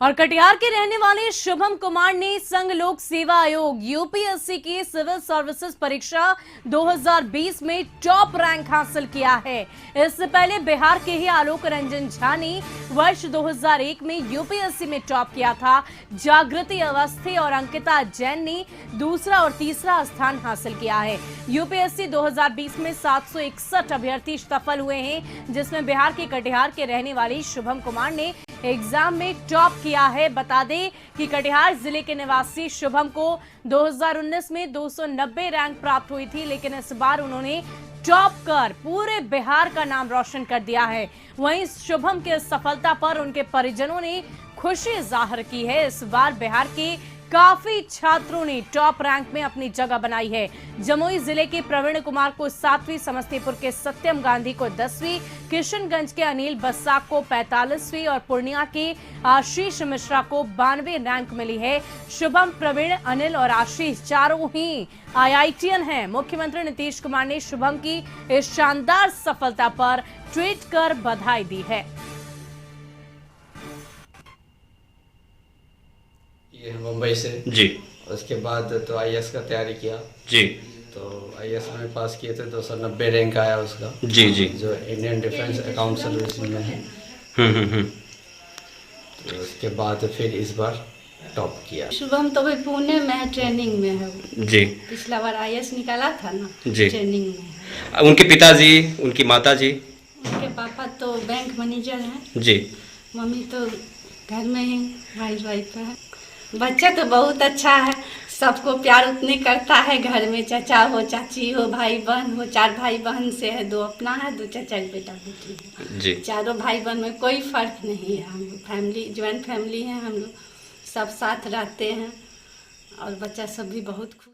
और कटिहार के रहने वाले शुभम कुमार ने संघ लोक सेवा आयोग यूपीएससी की सिविल सर्विसेज परीक्षा 2020 में टॉप रैंक हासिल किया है। इससे पहले बिहार के ही आलोक रंजन झा ने वर्ष 2001 में यूपीएससी में टॉप किया था। जागृति अवस्थी और अंकिता जैन ने दूसरा और तीसरा स्थान हासिल किया है। यूपीएससी 2020 में 761 अभ्यर्थी सफल हुए हैं, जिसमें बिहार के कटिहार के रहने वाले शुभम कुमार ने एग्जाम में टॉप किया है। बता दें कि कटिहार जिले के निवासी शुभम को 2019 में 290 रैंक प्राप्त हुई थी, लेकिन इस बार उन्होंने टॉप कर पूरे बिहार का नाम रोशन कर दिया है। वहीं शुभम की सफलता पर उनके परिजनों ने खुशी जाहिर की है। इस बार बिहार के काफी छात्रों ने टॉप रैंक में अपनी जगह बनाई है। जमुई जिले के प्रवीण कुमार को 7वीं, समस्तीपुर के सत्यम गांधी को 10वीं, किशनगंज के अनिल बस्साक को 45वीं और पूर्णिया के आशीष मिश्रा को 92 रैंक मिली है। शुभम, प्रवीण, अनिल और आशीष चारों ही आईआईटीएन हैं। मुख्यमंत्री नीतीश कुमार ने शुभम की इस शानदार सफलता पर ट्वीट कर बधाई दी है। ये मुंबई से जी। उसके बाद तो आईएएस का तैयारी किया जी। तो आईएएस में पास किए थे, 290 रैंक आया उसका। जी जी। जो इंडियन डिफेंस अकाउंट सर्विस में है। तो उसके बाद फिर इस बार टॉप किया। शुभम तो भाई पुणे में है, ट्रेनिंग में है। जी। पिछला बार आईएएस निकाला था ना। जी। ट्रेनिंग में है। उनके पिताजी, उनकी माताजी? उनके पापा तो बैंक मैनेजर हैं। जी। मम्मी तो घर में ही हाउस वाइफ है। बच्चा तो बहुत अच्छा है, सबको प्यार उतने करता है। घर में चाचा हो, चाची हो, भाई बहन हो। 4 भाई बहन से है, 2 अपना है, 2 चाचा के बेटा बेटी है। जी। चारों भाई बहन में कोई फर्क नहीं है। हम लोग फैमिली, ज्वाइंट फैमिली है। हम लोग सब साथ रहते हैं और बच्चा सब भी बहुत खुश।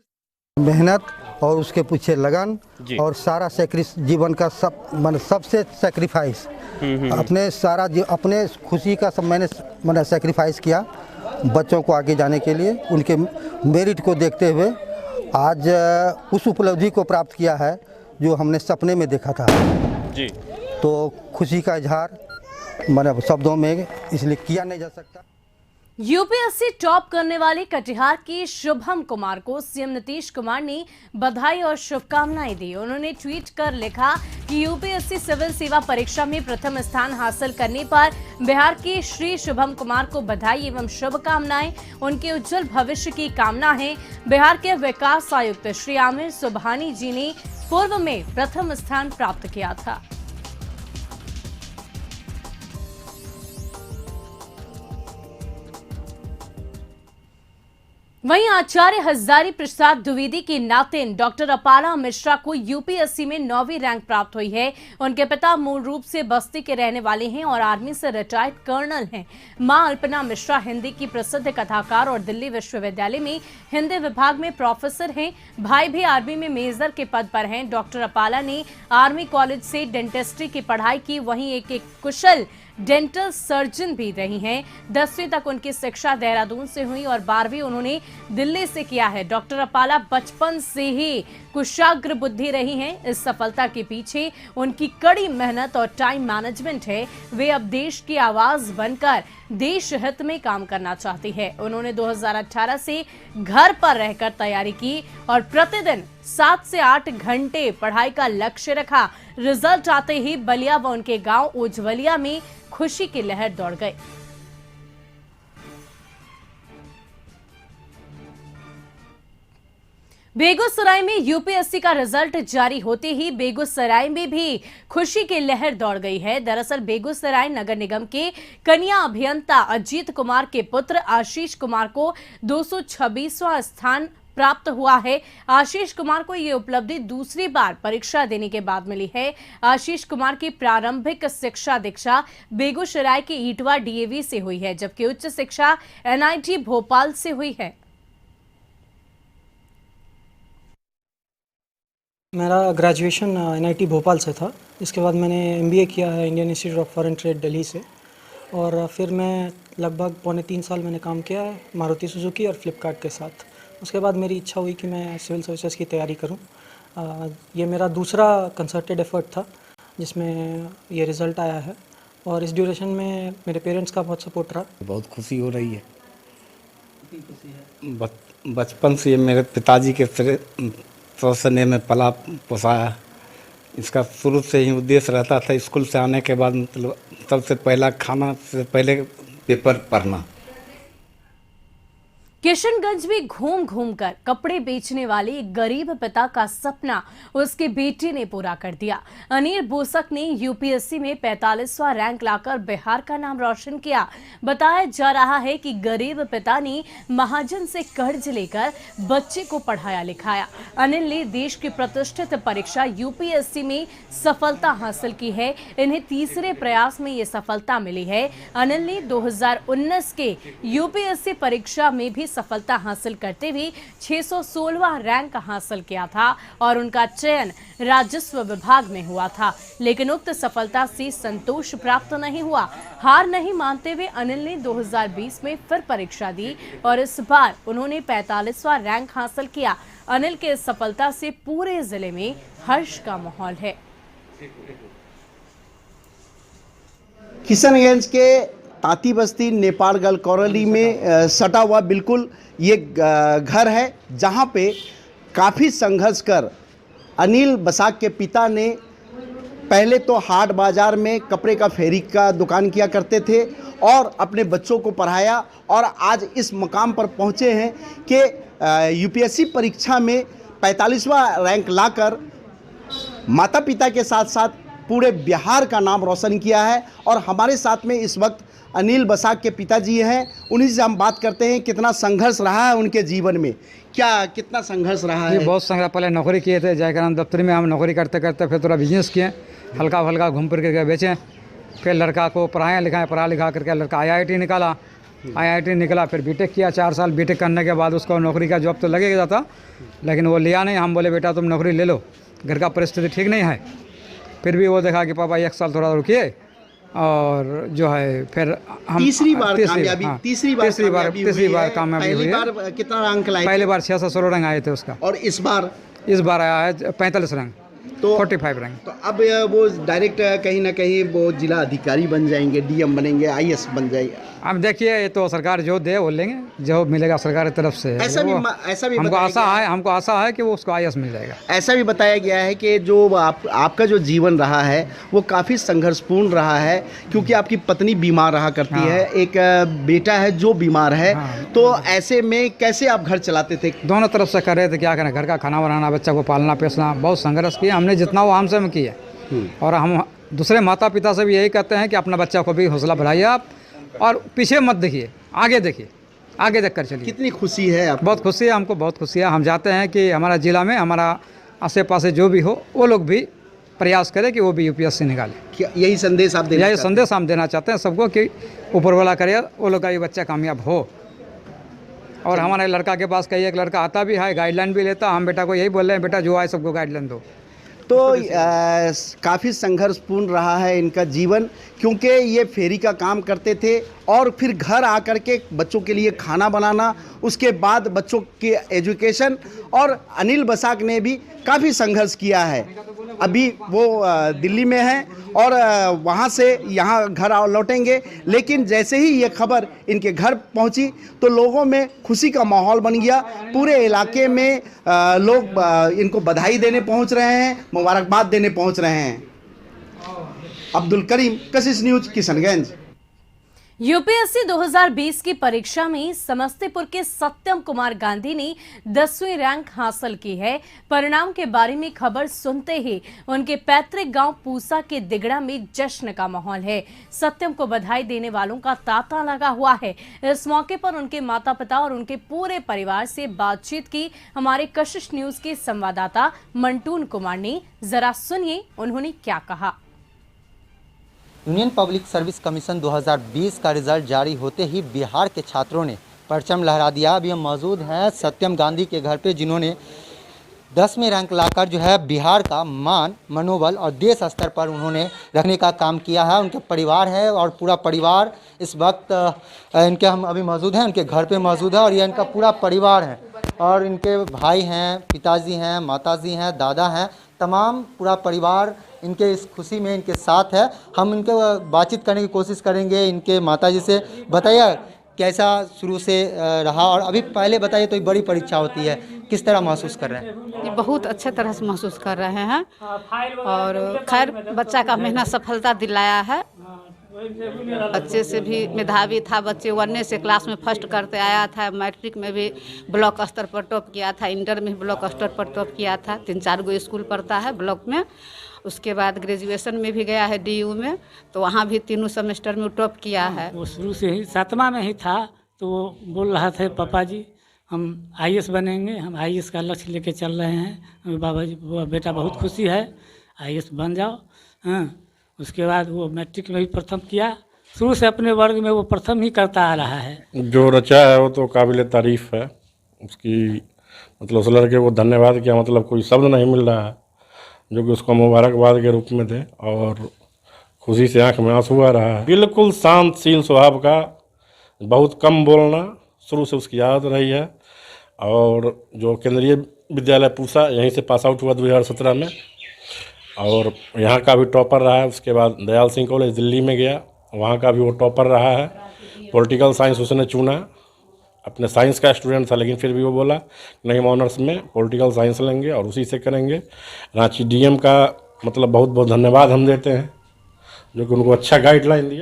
मेहनत और उसके पीछे लगन और सारा जीवन का सबसे सेक्रीफाइस, अपने सारा अपने खुशी का सब मैंने सेक्रीफाइस किया बच्चों को आगे जाने के लिए। उनके मेरिट को देखते हुए आज उस उपलब्धि को प्राप्त किया है जो हमने सपने में देखा था। जी। तो खुशी का इजहार मैंने शब्दों में इसलिए किया नहीं जा सकता। यूपीएससी टॉप करने वाले कटिहार के शुभम कुमार को सीएम नीतीश कुमार ने बधाई और शुभकामनाएं दी। उन्होंने ट्वीट कर लिखा कि यूपीएससी सिविल सेवा परीक्षा में प्रथम स्थान हासिल करने पर बिहार के श्री शुभम कुमार को बधाई एवं शुभकामनाएं। उनके उज्जवल भविष्य की कामना है। बिहार के विकास आयुक्त श्री आमिर सुबहानी जी ने पूर्व में प्रथम स्थान प्राप्त किया था। वहीं आचार्य हजारी प्रसाद द्विवेदी की नातिन डॉक्टर अपाला मिश्रा को यूपीएससी में 9वीं रैंक प्राप्त हुई है। उनके पिता मूल रूप से बस्ती के रहने वाले हैं और आर्मी से रिटायर्ड कर्नल हैं। मां अल्पना मिश्रा हिंदी की प्रसिद्ध कथाकार और दिल्ली विश्वविद्यालय में हिंदी विभाग में प्रोफेसर हैं। भाई भी आर्मी में मेजर के पद पर हैं। डॉक्टर अपाला ने आर्मी कॉलेज से डेंटिस्ट्री की पढ़ाई की, वहीं एक कुशल डेंटल सर्जन भी रही हैं। 10वीं तक उनकी शिक्षा देहरादून से हुई और 12वीं उन्होंने दिल्ली से किया है। डॉक्टर अपाला बचपन से ही कुशाग्र बुद्धि रही हैं। इस सफलता के पीछे उनकी कड़ी मेहनत और टाइम मैनेजमेंट है। वे अब देश की आवाज बनकर देश हित में काम करना चाहती है। उन्होंने 2018 से घर पर रहकर तैयारी की और प्रतिदिन 7 से 8 घंटे पढ़ाई का लक्ष्य रखा। रिजल्ट आते ही बलिया व उनके गांव उज्जवलिया में खुशी की लहर दौड़ गई। बेगूसराय में यूपीएससी का रिजल्ट जारी होते ही बेगूसराय में भी खुशी की लहर दौड़ गई है। दरअसल बेगूसराय नगर निगम के कन्या अभियंता अजीत कुमार के पुत्र आशीष कुमार को 226वां स्थान प्राप्त हुआ है। आशीष कुमार को यह उपलब्धि दूसरी बार परीक्षा देने के बाद मिली है। आशीष कुमार की प्रारंभिक शिक्षा दीक्षा बेगूसराय के ईटवा डीएवी से हुई है, जबकि उच्च शिक्षा एनआईटी भोपाल से हुई है। मेरा ग्रेजुएशन एनआईटी भोपाल से था। इसके बाद मैंने एमबीए किया है Indian institute of foreign trade Delhi से, और फिर मैं लगभग 3.25 साल मैंने काम किया है मारुति सुजुकी और फ्लिपकार्ट के साथ। उसके बाद मेरी इच्छा हुई कि मैं सिविल सर्विसेज की तैयारी करूं। ये मेरा दूसरा कंसर्टेड एफर्ट था जिसमें ये रिज़ल्ट आया है। और इस ड्यूरेशन में मेरे पेरेंट्स का बहुत सपोर्ट रहा। बहुत खुशी हो रही है। बचपन से मेरे पिताजी के स्नेह में पला पोसाया। इसका शुरू से ही उद्देश्य रहता था स्कूल से आने के बाद मतलब सबसे पहला खाना से पहले पेपर पढ़ना। किशनगंज में घूम घूम कर कपड़े बेचने वाले एक गरीब पिता का सपना उसके बेटे ने पूरा कर दिया। अनिल बोसक ने यूपीएससी में 45वां रैंक लाकर बिहार का नाम रोशन किया। बताया जा रहा है कि गरीब पिता ने महाजन से कर्ज लेकर बच्चे को पढ़ाया लिखाया। अनिल ने देश की प्रतिष्ठित परीक्षा यूपीएससी में सफलता हासिल की है। इन्हें तीसरे प्रयास में ये सफलता मिली है। अनिल ने 2019 के यूपीएससी परीक्षा में भी सफलता हासिल करते हुए 616वां रैंक हासिल किया था और उनका चयन राजस्व विभाग में हुआ था। लेकिन उक्त सफलता से संतोष प्राप्त नहीं हुआ। हार नहीं मानते हुए अनिल ने 2020 में फिर परीक्षा दी और इस बार उन्होंने 45वां रैंक हासिल किया। अनिल के इस सफलता से पूरे जिले में हर्ष का माहौल है। किशनगंज के ताती बस्ती नेपालगढ़ कौरली में सटा हुआ बिल्कुल ये घर है, जहाँ पे काफ़ी संघर्ष कर अनिल बसाक के पिता ने पहले तो हाट बाज़ार में कपड़े का फेरी का दुकान किया करते थे और अपने बच्चों को पढ़ाया और आज इस मुकाम पर पहुँचे हैं कि यूपीएससी परीक्षा में 45वां रैंक लाकर माता पिता के साथ साथ पूरे बिहार का नाम रोशन किया है। और हमारे साथ में इस वक्त अनिल बसाक के पिताजी हैं, उन्हीं से हम बात करते हैं कितना संघर्ष रहा है उनके जीवन में। कितना संघर्ष रहा है? बहुत संघर्ष। पहले नौकरी किए थे जयकराम दफ्तर में, हम नौकरी करते करते फिर थोड़ा बिजनेस किए, हल्का फल्का घूम फिर करके बेचें। फिर लड़का को पढ़ाया लिखाएं, पढ़ा लिखा करके लड़का IIT निकाला, IIT निकला, फिर बीटेक किया। 4 साल बीटेक करने के बाद उसको नौकरी का जॉब तो लगेगा था, लेकिन वो लिया नहीं। हम बोले बेटा तुम नौकरी ले लो, घर का परिस्थिति ठीक नहीं है। फिर भी वो देखा कि पापा 1 साल थोड़ा रुकिए और जो है फिर हम तीसरी बार कामयाबी हुई है। बार कितना रैंक लाए? पहली बार 616 रैंक आए थे उसका और इस बार आया है 45 रैंक, तो 45 रैंक। तो अब वो डायरेक्ट कहीं ना कहीं वो जिला अधिकारी बन जाएंगे, DM बनेंगे, IS बन जाएंगे। अब देखिए ये तो सरकार जो दे वो लेंगे, जो मिलेगा सरकार की तरफ से। ऐसा भी हमको आशा है कि वो उसको IS मिल जाएगा। ऐसा भी बताया गया है कि जो आपका जो जीवन रहा है वो काफ़ी संघर्षपूर्ण रहा है, क्योंकि आपकी पत्नी बीमार रहा करती है, एक बेटा है जो बीमार है। तो ऐसे में कैसे आप घर चलाते थे? दोनों तरफ से कर रहे थे, क्या करें, घर का खाना बनाना, बच्चा को पालना पेसना, बहुत संघर्ष किया हमने, जितना वो हमसे में किया। और हम दूसरे माता पिता से भी यही कहते हैं कि अपना बच्चा को भी हौसला बढ़ाइए आप, और पीछे मत देखिए, आगे देखिए, आगे देख कर चलिए। कितनी खुशी है आपको? बहुत खुशी है, हमको बहुत खुशी है। हम चाहते हैं कि हमारा ज़िला में, हमारा आसे पासे जो भी हो, वो लोग भी प्रयास करें कि वो भी यूपीएससी निकाले। यही संदेश आप यही संदेश हम देना चाहते हैं सबको कि ऊपर वाला करे, वो लोग का ये बच्चा कामयाब हो। और हमारे लड़का के पास कई एक लड़का आता भी है, गाइडलाइन भी लेता। हम बेटा को यही बोल रहे हैं, बेटा जो आए सबको गाइडलाइन दो। तो काफ़ी संघर्षपूर्ण रहा है इनका जीवन, क्योंकि ये फेरी का काम करते थे और फिर घर आकर के बच्चों के लिए खाना बनाना, उसके बाद बच्चों के एजुकेशन। और अनिल बसाक ने भी काफ़ी संघर्ष किया है। अभी वो दिल्ली में है और वहाँ से यहाँ घर लौटेंगे, लेकिन जैसे ही ये खबर इनके घर पहुँची तो लोगों में खुशी का माहौल बन गया। पूरे इलाके में लोग इनको बधाई देने पहुँच रहे हैं, मुबारकबाद देने पहुँच रहे हैं। अब्दुल करीम, कशिश न्यूज, किशनगंज। यूपीएससी 2020 की परीक्षा में समस्तीपुर के सत्यम कुमार गांधी ने 10वीं रैंक हासिल की है। परिणाम के बारे में खबर सुनते ही उनके पैतृक गांव पूसा के दिगड़ा में जश्न का माहौल है। सत्यम को बधाई देने वालों का तांता लगा हुआ है। इस मौके पर उनके माता पिता और उनके पूरे परिवार से बातचीत की हमारे कशिश न्यूज के संवाददाता मंटून कुमार ने। जरा सुनिए उन्होंने क्या कहा। यूनियन पब्लिक सर्विस कमीशन 2020 का रिजल्ट जारी होते ही बिहार के छात्रों ने परचम लहरा दिया। अभी हम मौजूद हैं सत्यम गांधी के घर पे, जिन्होंने 10वीं रैंक लाकर जो है बिहार का मान, मनोबल और देश स्तर पर उन्होंने रखने का काम किया है। उनके परिवार है और पूरा परिवार इस वक्त इनके, हम अभी मौजूद हैं उनके घर पे मौजूद है और ये इनका पूरा परिवार है। और इनके भाई हैं, पिताजी हैं, माताजी हैं, दादा हैं, तमाम पूरा परिवार इनके इस खुशी में इनके साथ है। हम इनके बातचीत करने की कोशिश करेंगे इनके माताजी से। बताइए कैसा शुरू से रहा, और अभी पहले बताइए तो एक बड़ी परीक्षा होती है, किस तरह महसूस कर रहे हैं? ये बहुत अच्छे तरह से महसूस कर रहे हैं और खैर बच्चा का मेहनत सफलता दिलाया है। बच्चे से भी मेधावी था, बच्चे 1 से क्लास में फर्स्ट करते आया था, मैट्रिक में भी ब्लॉक स्तर पर टॉप किया था, इंटर में भी ब्लॉक स्तर पर टॉप किया था। 3-4 गो स्कूल पढ़ता है ब्लॉक में। उसके बाद ग्रेजुएशन में भी गया है DU में, तो वहाँ भी 3 सेमेस्टर में टॉप किया है। वो शुरू से ही 7वां में ही था, तो वो बोल रहा था पापा जी हम IAS बनेंगे, हम IAS का लक्ष्य लेके चल रहे हैं। बाबा जी बेटा बहुत खुशी है, IAS बन जाओ। हाँ, उसके बाद वो मैट्रिक में भी प्रथम किया। शुरू से अपने वर्ग में वो प्रथम ही करता आ रहा है। जो रचा है वो तो काबिल तारीफ़ है। उसकी मतलब उस लड़के को धन्यवाद किया, मतलब कोई शब्द नहीं मिल रहा है, जो कि उसको मुबारकबाद के रूप में थे, और खुशी से आंख में आंसू आ रहा है। बिल्कुल शांतशील स्वभाव का, बहुत कम बोलना, शुरू से उसकी आदत रही है। और जो केंद्रीय विद्यालय पूसा यहीं से पास आउट हुआ 2017 में, और यहाँ का भी टॉपर रहा है। उसके बाद दयाल सिंह कॉलेज दिल्ली में गया, वहाँ का भी वो टॉपर रहा है। पॉलिटिकल साइंस उसने चुना, अपने साइंस का स्टूडेंट था, लेकिन फिर भी वो बोला नहीं हम ऑनर्स में पॉलिटिकल साइंस लेंगे और उसी से करेंगे। रांची DM का मतलब बहुत बहुत धन्यवाद हम देते हैं, जो कि उनको अच्छा गाइडलाइन दिया।